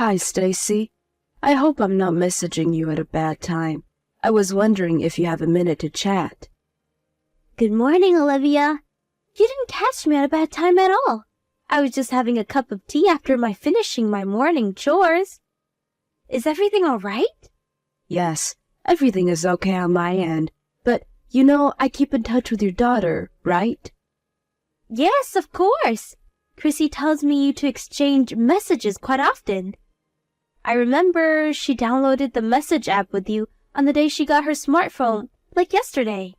Hi, Stacy. I hope I'm not messaging you at a bad time. I was wondering if you have a minute to chat. Good morning, Olivia. You didn't catch me at a bad time at all. I was just having a cup of tea after finishing my morning chores. Is everything all right? Yes, everything is okay on my end. But, you know, I keep in touch with your daughter, right? Yes, of course. Chrissy tells me you to exchange messages quite often. I remember she downloaded the message app with you on the day she got her smartphone, like yesterday.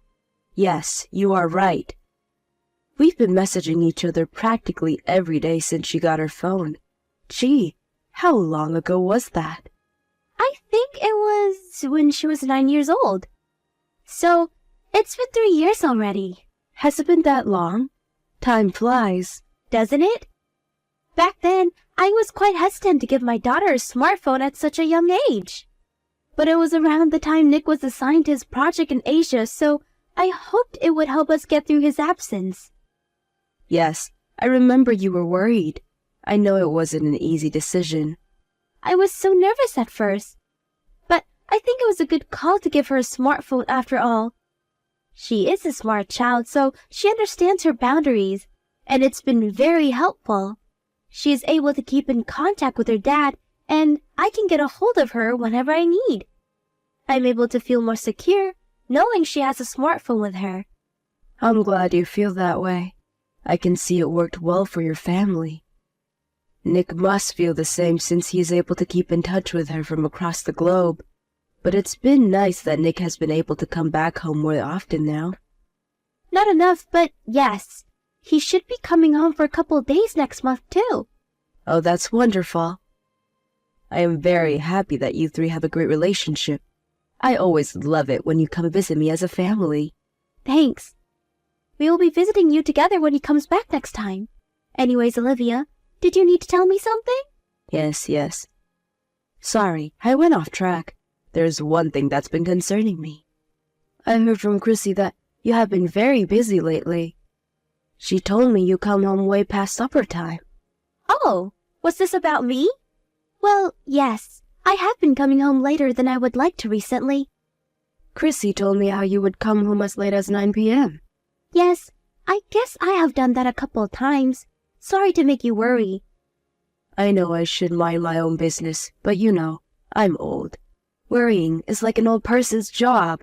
Yes, you are right. We've been messaging each other practically every day since she got her phone. Gee, how long ago was that? I think it was when she was 9 years old. So, it's been 3 years already. Has it been that long? Time flies. Doesn't it? Back then, I was quite hesitant to give my daughter a smartphone at such a young age. But it was around the time Nick was assigned to his project in Asia, so I hoped it would help us get through his absence. Yes, I remember you were worried. I know it wasn't an easy decision. I was so nervous at first. But I think it was a good call to give her a smartphone after all. She is a smart child, so she understands her boundaries, and it's been very helpful. She is able to keep in contact with her dad, and I can get a hold of her whenever I need. I'm able to feel more secure knowing she has a smartphone with her. I'm glad you feel that way. I can see it worked well for your family. Nick must feel the same since he is able to keep in touch with her from across the globe. But it's been nice that Nick has been able to come back home more often now. Not enough, but yes. He should be coming home for a couple of days next month, too. Oh, that's wonderful. I am very happy that you three have a great relationship. I always love it when you come visit me as a family. Thanks. We will be visiting you together when he comes back next time. Anyways, Olivia, did you need to tell me something? Yes. Sorry, I went off track. There's one thing that's been concerning me. I heard from Chrissy that you have been very busy lately. She told me you come home way past supper time. Oh, was this about me? Well, yes. I have been coming home later than I would like to recently. Chrissy told me how you would come home as late as 9 p.m. Yes, I guess I have done that a couple of times. Sorry to make you worry. I know I should mind my own business, but you know, I'm old. Worrying is like an old person's job.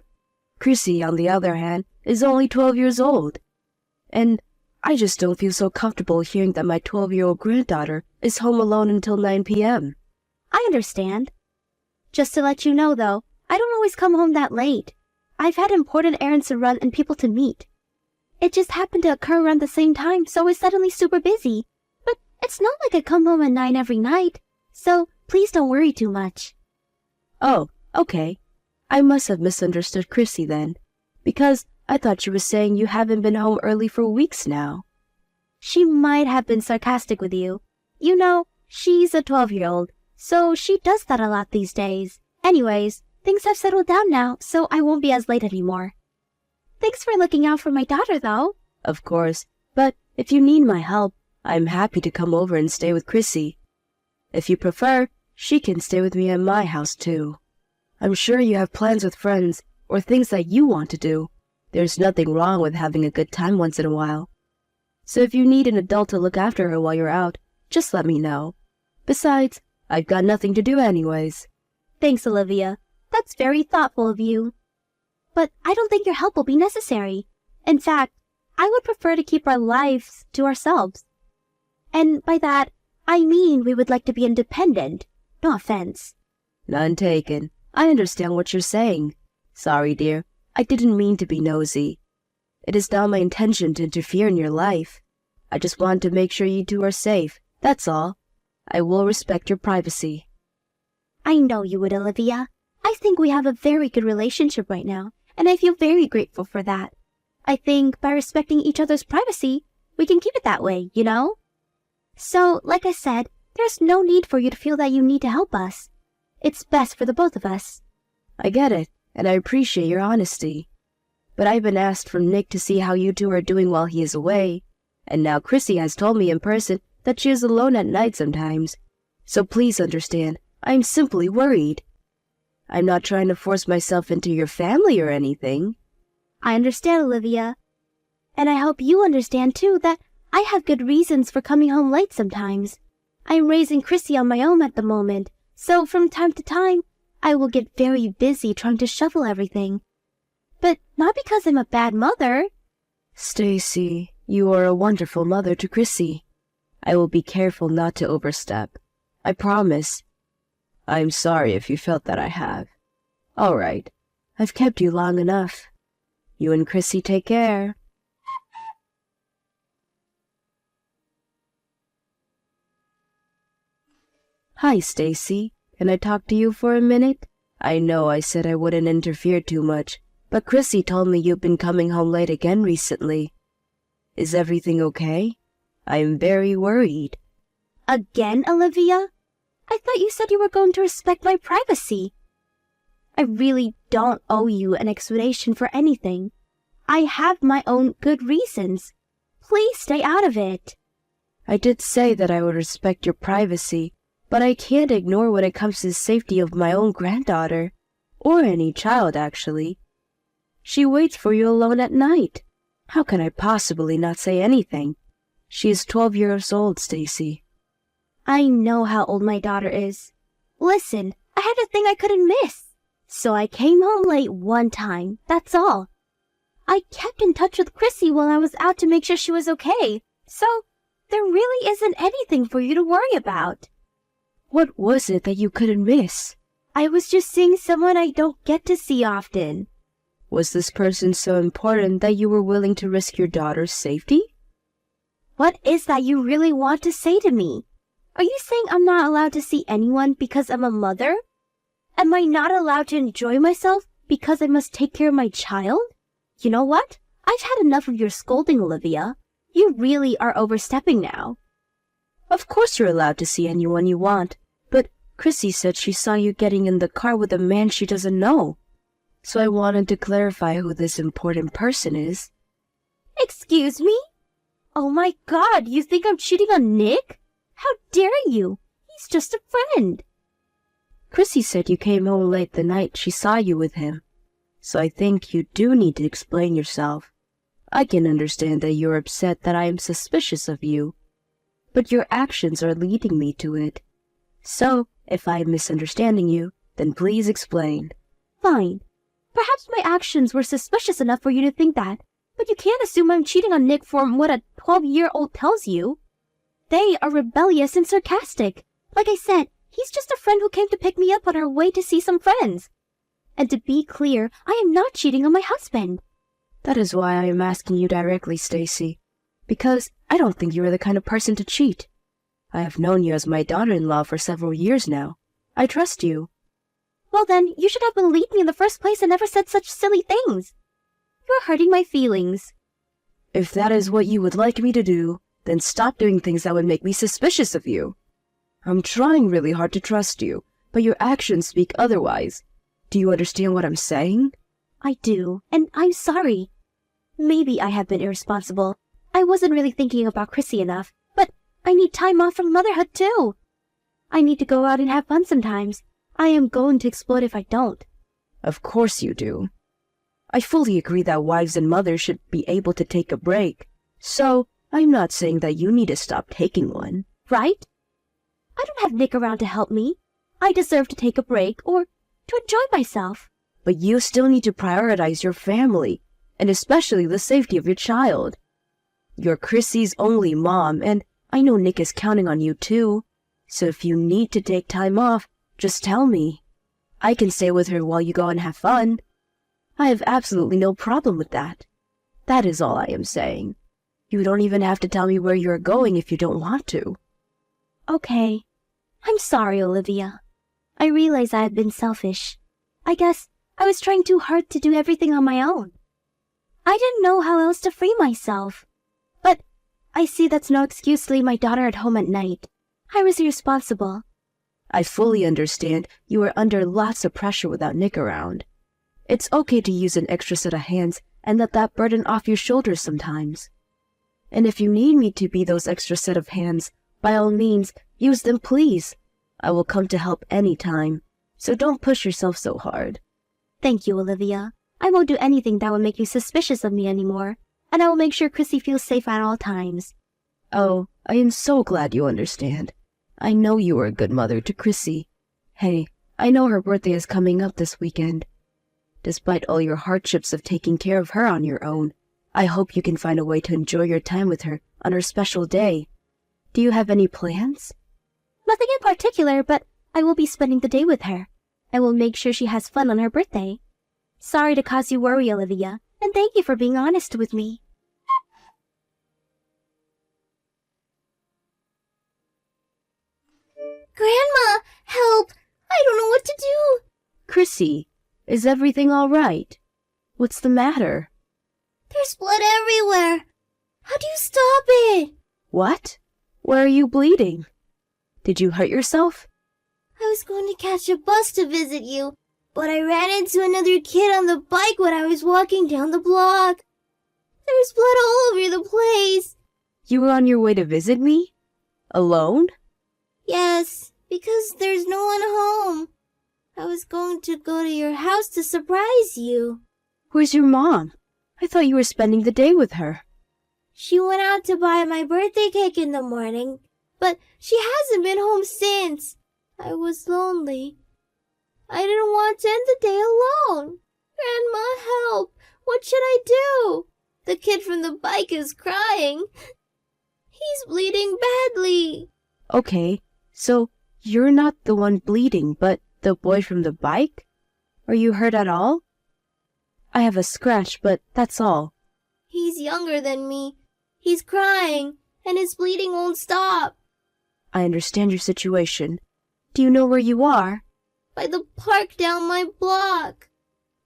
Chrissy, on the other hand, is only 12 years old. And I just don't feel so comfortable hearing that my 12-year-old granddaughter is home alone until 9 p.m. I understand. Just to let you know, though, I don't always come home that late. I've had important errands to run and people to meet. It just happened to occur around the same time, so I was suddenly super busy. But it's not like I come home at 9 every night, so please don't worry too much. Oh, okay. I must have misunderstood Chrissy then, because I thought she was saying you haven't been home early for weeks now. She might have been sarcastic with you. You know, she's a 12-year-old, so she does that a lot these days. Anyways, things have settled down now, so I won't be as late anymore. Thanks for looking out for my daughter, though. Of course, but if you need my help, I'm happy to come over and stay with Chrissy. If you prefer, she can stay with me at my house, too. I'm sure you have plans with friends or things that you want to do. There's nothing wrong with having a good time once in a while. So if you need an adult to look after her while you're out, just let me know. Besides, I've got nothing to do anyways. Thanks, Olivia. That's very thoughtful of you. But I don't think your help will be necessary. In fact, I would prefer to keep our lives to ourselves. And by that, I mean we would like to be independent. No offense. None taken. I understand what you're saying. Sorry, dear. I didn't mean to be nosy. It is not my intention to interfere in your life. I just want to make sure you two are safe. That's all. I will respect your privacy. I know you would, Olivia. I think we have a very good relationship right now, and I feel very grateful for that. I think by respecting each other's privacy, we can keep it that way, you know? So, like I said, there's no need for you to feel that you need to help us. It's best for the both of us. I get it, and I appreciate your honesty. But I've been asked from Nick to see how you two are doing while he is away, and now Chrissy has told me in person that she is alone at night sometimes, So please understand, I'm simply worried. I'm not trying to force myself into your family or anything. I understand, Olivia. And I hope you understand, too, that I have good reasons for coming home late sometimes. I'm raising Chrissy on my own at the moment, so from time to time, I will get very busy trying to shuffle everything. But not because I'm a bad mother. Stacy, you are a wonderful mother to Chrissy. I will be careful not to overstep. I promise. I'm sorry if you felt that I have. All right, I've kept you long enough. You and Chrissy take care. Hi, Stacy. Can I talk to you for a minute? I know I said I wouldn't interfere too much, but Chrissy told me you've been coming home late again recently. Is everything okay? I am very worried. Again, Olivia? I thought you said you were going to respect my privacy. I really don't owe you an explanation for anything. I have my own good reasons. Please stay out of it. I did say that I would respect your privacy, but I can't ignore when it comes to the safety of my own granddaughter, or any child, actually. She waits for you alone at night. How can I possibly not say anything? She is 12 years old, Stacy. I know how old my daughter is. Listen, I had a thing I couldn't miss, so I came home late one time, that's all. I kept in touch with Chrissy while I was out to make sure she was okay, so there really isn't anything for you to worry about. What was it that you couldn't miss? I was just seeing someone I don't get to see often. Was this person so important that you were willing to risk your daughter's safety? What is that you really want to say to me? Are you saying I'm not allowed to see anyone because I'm a mother? Am I not allowed to enjoy myself because I must take care of my child? You know what? I've had enough of your scolding, Olivia. You really are overstepping now. Of course you're allowed to see anyone you want, but Chrissy said she saw you getting in the car with a man she doesn't know. So I wanted to clarify who this important person is. Excuse me? Oh my God, you think I'm cheating on Nick? How dare you? He's just a friend. Chrissy said you came home late the night she saw you with him. So I think you do need to explain yourself. I can understand that you're upset that I am suspicious of you, but your actions are leading me to it. So, if I am misunderstanding you, then please explain. Fine. Perhaps my actions were suspicious enough for you to think that, but you can't assume I'm cheating on Nick from what a 12-year-old tells you. They are rebellious and sarcastic. Like I said, he's just a friend who came to pick me up on our way to see some friends. And to be clear, I am not cheating on my husband. That is why I am asking you directly, Stacy, because I don't think you are the kind of person to cheat. I have known you as my daughter-in-law for several years now. I trust you. Well then, you should have believed me in the first place and never said such silly things. You're hurting my feelings. If that is what you would like me to do, then stop doing things that would make me suspicious of you. I'm trying really hard to trust you, but your actions speak otherwise. Do you understand what I'm saying? I do, and I'm sorry. Maybe I have been irresponsible. I wasn't really thinking about Chrissy enough, but I need time off from motherhood too. I need to go out and have fun sometimes. I am going to explode if I don't. Of course you do. I fully agree that wives and mothers should be able to take a break. So, I'm not saying that you need to stop taking one. Right? I don't have Nick around to help me. I deserve to take a break or to enjoy myself. But you still need to prioritize your family, and especially the safety of your child. You're Chrissy's only mom, and I know Nick is counting on you too. So if you need to take time off, just tell me. I can stay with her while you go and have fun. I have absolutely no problem with that. That is all I am saying. You don't even have to tell me where you are going if you don't want to. Okay. I'm sorry, Olivia. I realize I have been selfish. I guess I was trying too hard to do everything on my own. I didn't know how else to free myself. But I see that's no excuse to leave my daughter at home at night. I was irresponsible. I fully understand you are under lots of pressure without Nick around. It's okay to use an extra set of hands and let that burden off your shoulders sometimes. And if you need me to be those extra set of hands, by all means, use them please. I will come to help any time, so don't push yourself so hard. Thank you, Olivia. I won't do anything that will make you suspicious of me anymore, and I will make sure Chrissy feels safe at all times. Oh, I am so glad you understand. I know you are a good mother to Chrissy. Hey, I know her birthday is coming up this weekend. Despite all your hardships of taking care of her on your own, I hope you can find a way to enjoy your time with her on her special day. Do you have any plans? Nothing in particular, but I will be spending the day with her. I will make sure she has fun on her birthday. Sorry to cause you worry, Olivia, and thank you for being honest with me. Grandma, help! I don't know what to do. Chrissy, is everything all right? What's the matter? There's blood everywhere. How do you stop it? What? Where are you bleeding? Did you hurt yourself? I was going to catch a bus to visit you, but I ran into another kid on the bike when I was walking down the block. There's blood all over the place. You were on your way to visit me? Alone? Yes, because there's no one home. I was going to go to your house to surprise you. Where's your mom? I thought you were spending the day with her. She went out to buy my birthday cake in the morning, but she hasn't been home since. I was lonely. I didn't want to end the day alone. Grandma, help! What should I do? The kid from the bike is crying. He's bleeding badly. Okay, so you're not the one bleeding, but the boy from the bike? Are you hurt at all? I have a scratch, but that's all. He's younger than me. He's crying, and his bleeding won't stop. I understand your situation. Do you know where you are? By the park down my block.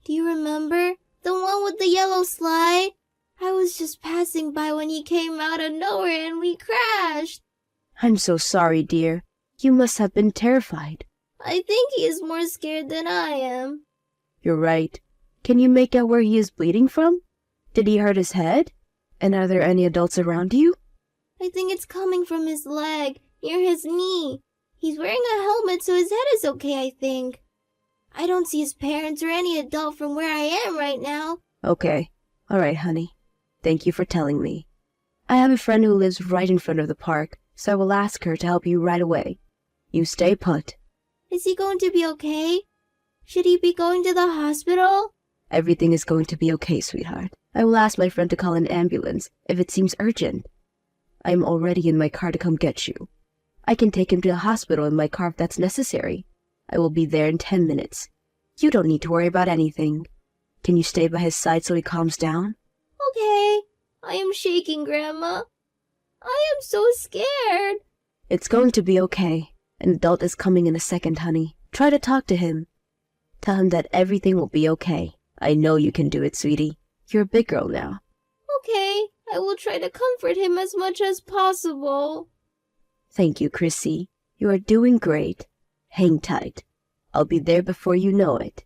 Do you remember? The one with the yellow slide? I was just passing by when he came out of nowhere and we crashed. I'm so sorry, dear. You must have been terrified. I think he is more scared than I am. You're right. Can you make out where he is bleeding from? Did he hurt his head? And are there any adults around you? I think it's coming from his leg, near his knee. He's wearing a helmet, so his head is okay, I think. I don't see his parents or any adult from where I am right now. Okay. All right, honey. Thank you for telling me. I have a friend who lives right in front of the park, so I will ask her to help you right away. You stay put. Is he going to be okay? Should he be going to the hospital? Everything is going to be okay, sweetheart. I will ask my friend to call an ambulance if it seems urgent. I am already in my car to come get you. I can take him to the hospital in my car if that's necessary. I will be there in 10 minutes. You don't need to worry about anything. Can you stay by his side so he calms down? Okay. I am shaking, Grandma. I am so scared. It's going to be okay. An adult is coming in a second, honey. Try to talk to him. Tell him that everything will be okay. I know you can do it, sweetie. You're a big girl now. Okay. I will try to comfort him as much as possible. Thank you, Chrissy. You are doing great. Hang tight. I'll be there before you know it.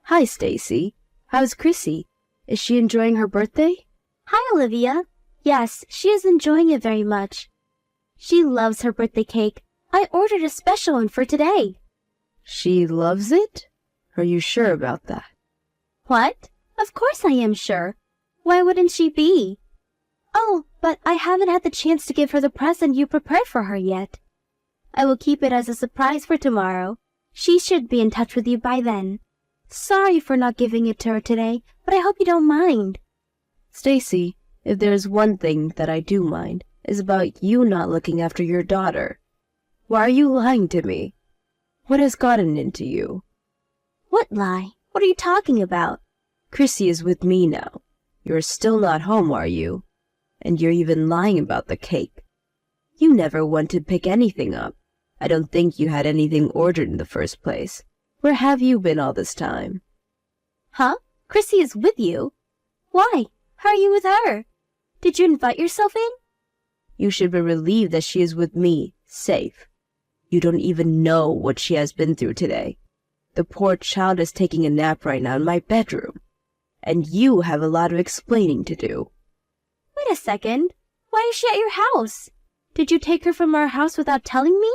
Hi, Stacy. How's Chrissy? Is she enjoying her birthday? Hi, Olivia. Yes, she is enjoying it very much. She loves her birthday cake. I ordered a special one for today. She loves it? Are you sure about that? What? Of course I am sure. Why wouldn't she be? Oh, but I haven't had the chance to give her the present you prepared for her yet. I will keep it as a surprise for tomorrow. She should be in touch with you by then. Sorry for not giving it to her today, but I hope you don't mind. Stacy, if there's one thing that I do mind, is about you not looking after your daughter. Why are you lying to me? What has gotten into you? What lie? What are you talking about? Chrissy is with me now. You're still not home, are you? And you're even lying about the cake. You never went to pick anything up. I don't think you had anything ordered in the first place. Where have you been all this time? Huh? Chrissy is with you? Why? How are you with her? Did you invite yourself in? You should be relieved that she is with me, safe. You don't even know what she has been through today. The poor child is taking a nap right now in my bedroom. And you have a lot of explaining to do. a second. Why is she at your house? Did you take her from our house without telling me?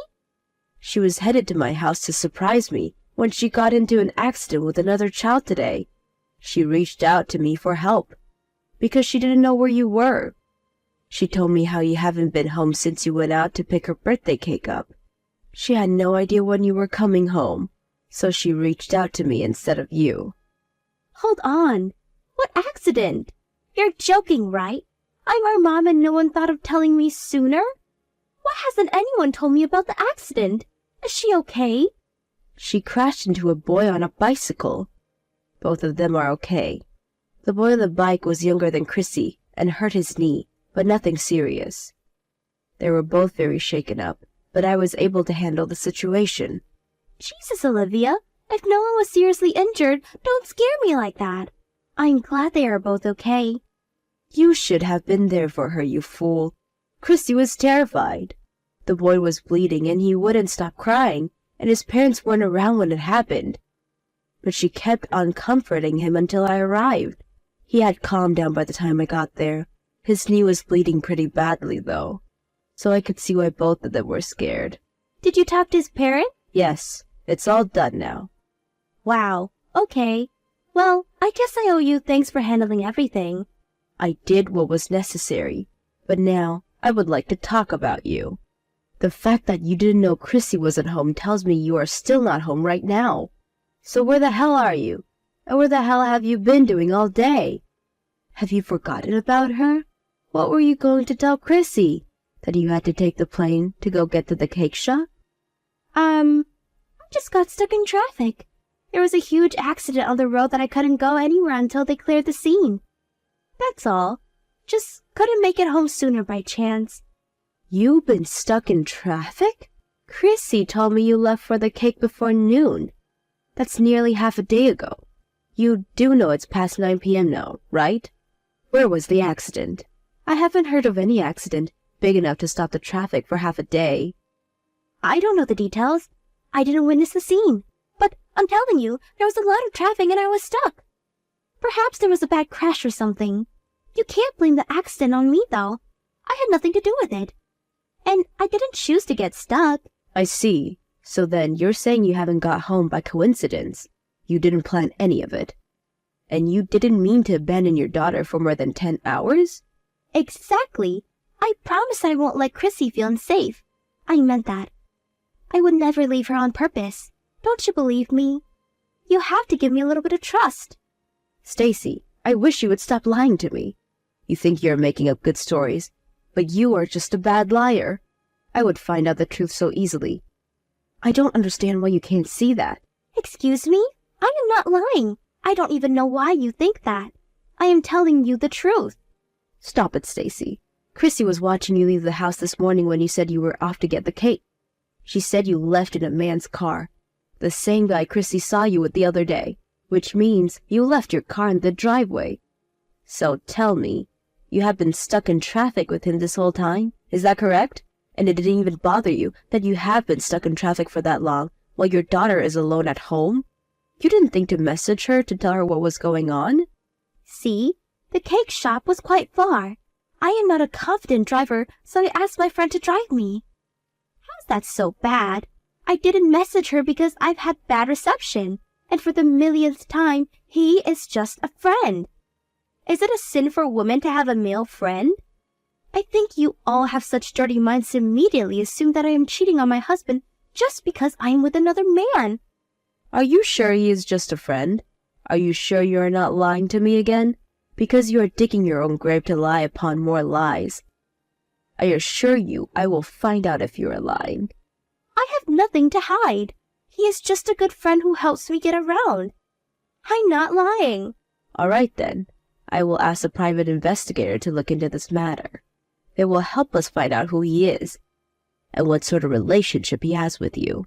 She was headed to my house to surprise me when she got into an accident with another child today. She reached out to me for help because she didn't know where you were. She told me how you haven't been home since you went out to pick her birthday cake up. She had no idea when you were coming home, so she reached out to me instead of you. Hold on. What accident? You're joking, right? I'm her mom and no one thought of telling me sooner? Why hasn't anyone told me about the accident? Is she okay? She crashed into a boy on a bicycle. Both of them are okay. The boy on the bike was younger than Chrissy and hurt his knee, but nothing serious. They were both very shaken up, but I was able to handle the situation. Jesus, Olivia. If no one was seriously injured, don't scare me like that. I'm glad they are both okay. You should have been there for her, you fool. Chrissy was terrified. The boy was bleeding and he wouldn't stop crying, and his parents weren't around when it happened. But she kept on comforting him until I arrived. He had calmed down by the time I got there. His knee was bleeding pretty badly, though, so I could see why both of them were scared. Did you talk to his parent? Yes, it's all done now. Wow, okay. Well, I guess I owe you thanks for handling everything. I did what was necessary, but now I would like to talk about you. The fact that you didn't know Chrissy wasn't home tells me you are still not home right now. So where the hell are you? And where the hell have you been doing all day? Have you forgotten about her? What were you going to tell Chrissy? That you had to take the plane to go get to the cake shop? I just got stuck in traffic. There was a huge accident on the road that I couldn't go anywhere until they cleared the scene. That's all. Just couldn't make it home sooner by chance. You've been stuck in traffic? Chrissy told me you left for the cake before noon. That's nearly half a day ago. You do know it's past 9 p.m. now, right? Where was the accident? I haven't heard of any accident big enough to stop the traffic for half a day. I don't know the details. I didn't witness the scene. But I'm telling you, there was a lot of traffic and I was stuck. Perhaps there was a bad crash or something. You can't blame the accident on me, though. I had nothing to do with it. And I didn't choose to get stuck. I see. So then you're saying you haven't got home by coincidence. You didn't plan any of it. And you didn't mean to abandon your daughter for more than 10 hours? Exactly. I promise I won't let Chrissy feel unsafe. I meant that. I would never leave her on purpose. Don't you believe me? You have to give me a little bit of trust. Stacy, I wish you would stop lying to me. You think you're making up good stories, but you are just a bad liar. I would find out the truth so easily. I don't understand why you can't see that. Excuse me? I am not lying. I don't even know why you think that. I am telling you the truth. Stop it, Stacy. Chrissy was watching you leave the house this morning when you said you were off to get the cake. She said you left in a man's car, the same guy Chrissy saw you with the other day, which means you left your car in the driveway. So tell me, you have been stuck in traffic with him this whole time? Is that correct? And it didn't even bother you that you have been stuck in traffic for that long while your daughter is alone at home? You didn't think to message her to tell her what was going on? See, the cake shop was quite far. I am not a confident driver, so I asked my friend to drive me. How's that so bad? I didn't message her because I've had bad reception, and for the millionth time, he is just a friend. Is it a sin for a woman to have a male friend? I think you all have such dirty minds to immediately assume that I am cheating on my husband just because I am with another man. Are you sure he is just a friend? Are you sure you are not lying to me again? Because you are digging your own grave to lie upon more lies. I assure you I will find out if you are lying. I have nothing to hide. He is just a good friend who helps me get around. I'm not lying. All right then. I will ask a private investigator to look into this matter. It will help us find out who he is and what sort of relationship he has with you.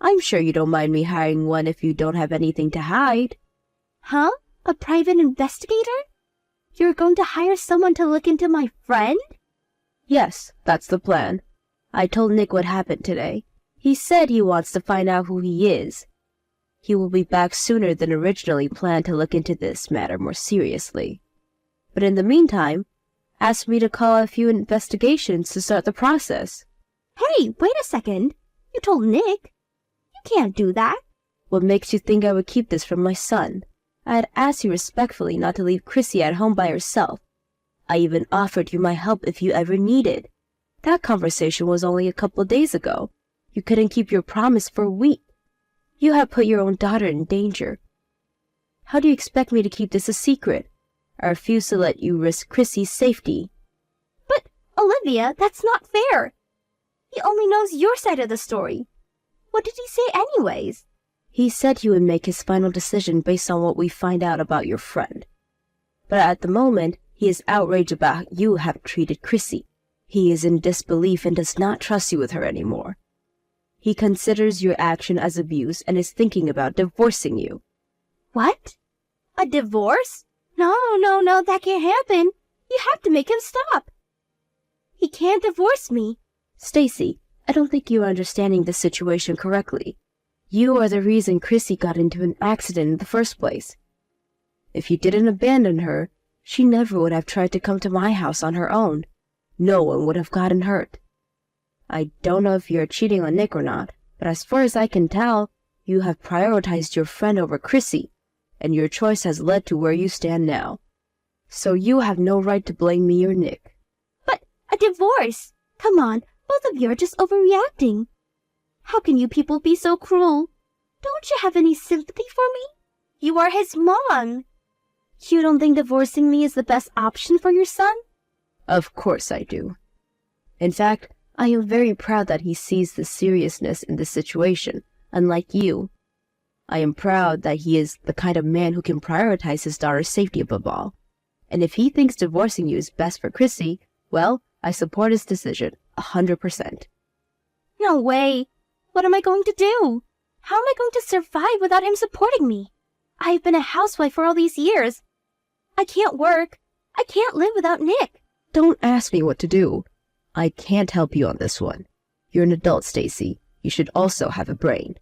I'm sure you don't mind me hiring one if you don't have anything to hide. Huh? A private investigator? You're going to hire someone to look into my friend? Yes, that's the plan. I told Nick what happened today. He said he wants to find out who he is. He will be back sooner than originally planned to look into this matter more seriously. But in the meantime, asked me to call a few investigations to start the process. Hey, wait a second. You told Nick. You can't do that. What makes you think I would keep this from my son? I had asked you respectfully not to leave Chrissy at home by herself. I even offered you my help if you ever needed. That conversation was only a couple days ago. You couldn't keep your promise for a week. You have put your own daughter in danger. How do you expect me to keep this a secret? I refuse to let you risk Chrissy's safety. But, Olivia, that's not fair. He only knows your side of the story. What did he say anyways? He said he would make his final decision based on what we find out about your friend. But at the moment, he is outraged about how you have treated Chrissy. He is in disbelief and does not trust you with her anymore. He considers your action as abuse and is thinking about divorcing you. What? A divorce? No, that can't happen. You have to make him stop. He can't divorce me. Stacy, I don't think you are understanding the situation correctly. You are the reason Chrissy got into an accident in the first place. If you didn't abandon her, she never would have tried to come to my house on her own. No one would have gotten hurt. I don't know if you're cheating on Nick or not, but as far as I can tell, you have prioritized your friend over Chrissy, and your choice has led to where you stand now. So you have no right to blame me or Nick. But a divorce? Come on, both of you are just overreacting. How can you people be so cruel? Don't you have any sympathy for me? You are his mom. You don't think divorcing me is the best option for your son? Of course I do. In fact, I am very proud that he sees the seriousness in this situation, unlike you. I am proud that he is the kind of man who can prioritize his daughter's safety above all. And if he thinks divorcing you is best for Chrissy, well, I support his decision 100%. No way. What am I going to do? How am I going to survive without him supporting me? I've been a housewife for all these years. I can't work. I can't live without Nick. Don't ask me what to do. I can't help you on this one. You're an adult, Stacy. You should also have a brain.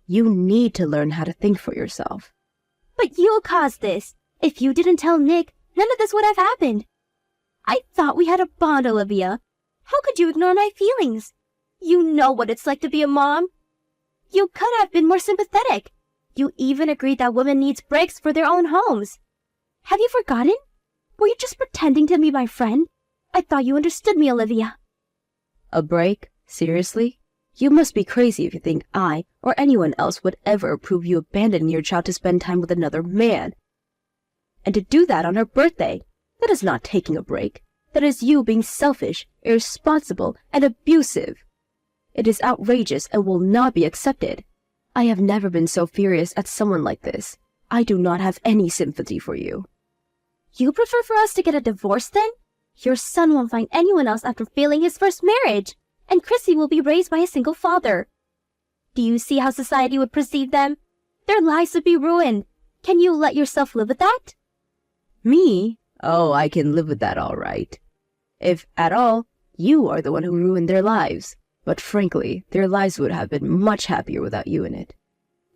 You need to learn how to think for yourself. But you caused this. If you didn't tell Nick, none of this would have happened. I thought we had a bond, Olivia. How could you ignore my feelings? You know what it's like to be a mom. You could have been more sympathetic. You even agreed that women need breaks for their own homes. Have you forgotten? Were you just pretending to be my friend? I thought you understood me, Olivia. A break? Seriously? You must be crazy if you think I or anyone else would ever approve you abandoning your child to spend time with another man. And to do that on her birthday. That is not taking a break. That is you being selfish, irresponsible, and abusive. It is outrageous and will not be accepted. I have never been so furious at someone like this. I do not have any sympathy for you. You prefer for us to get a divorce then? Your son won't find anyone else after failing his first marriage, and Chrissy will be raised by a single father. Do you see how society would perceive them? Their lives would be ruined. Can you let yourself live with that? Me? Oh, I can live with that all right. If at all, you are the one who ruined their lives. But frankly, their lives would have been much happier without you in it.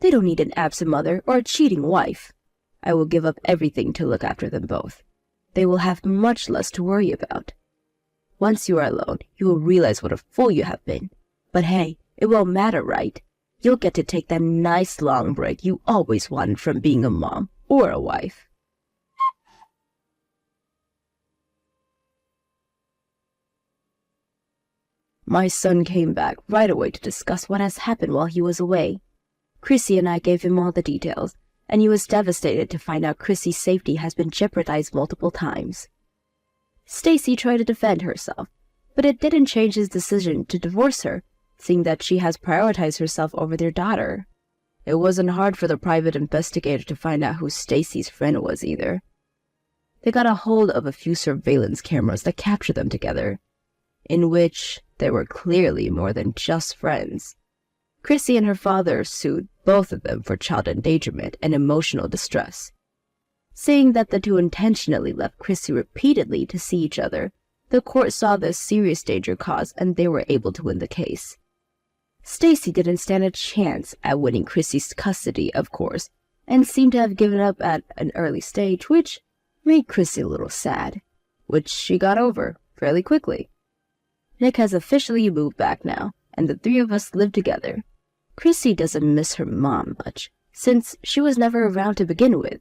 They don't need an absent mother or a cheating wife. I will give up everything to look after them both. They will have much less to worry about. Once you are alone, you will realize what a fool you have been. But hey, it won't matter, right? You'll get to take that nice long break you always wanted from being a mom or a wife. My son came back right away to discuss what has happened while he was away. Chrissy and I gave him all the details, and he was devastated to find out Chrissy's safety has been jeopardized multiple times. Stacy tried to defend herself, but it didn't change his decision to divorce her, seeing that she has prioritized herself over their daughter. It wasn't hard for the private investigator to find out who Stacy's friend was either. They got a hold of a few surveillance cameras that captured them together, in which they were clearly more than just friends. Chrissy and her father sued both of them for child endangerment and emotional distress. Saying that the two intentionally left Chrissy repeatedly to see each other, the court saw the serious danger caused and they were able to win the case. Stacy didn't stand a chance at winning Chrissy's custody, of course, and seemed to have given up at an early stage, which made Chrissy a little sad. which she got over fairly quickly. Nick has officially moved back now, and the three of us live together. Chrissy doesn't miss her mom much, since she was never around to begin with.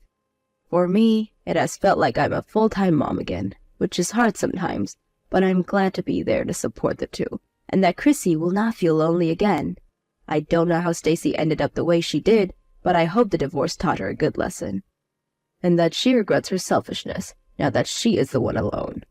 For me, it has felt like I'm a full-time mom again, which is hard sometimes, but I'm glad to be there to support the two, and that Chrissy will not feel lonely again. I don't know how Stacy ended up the way she did, but I hope the divorce taught her a good lesson, and that she regrets her selfishness now that she is the one alone.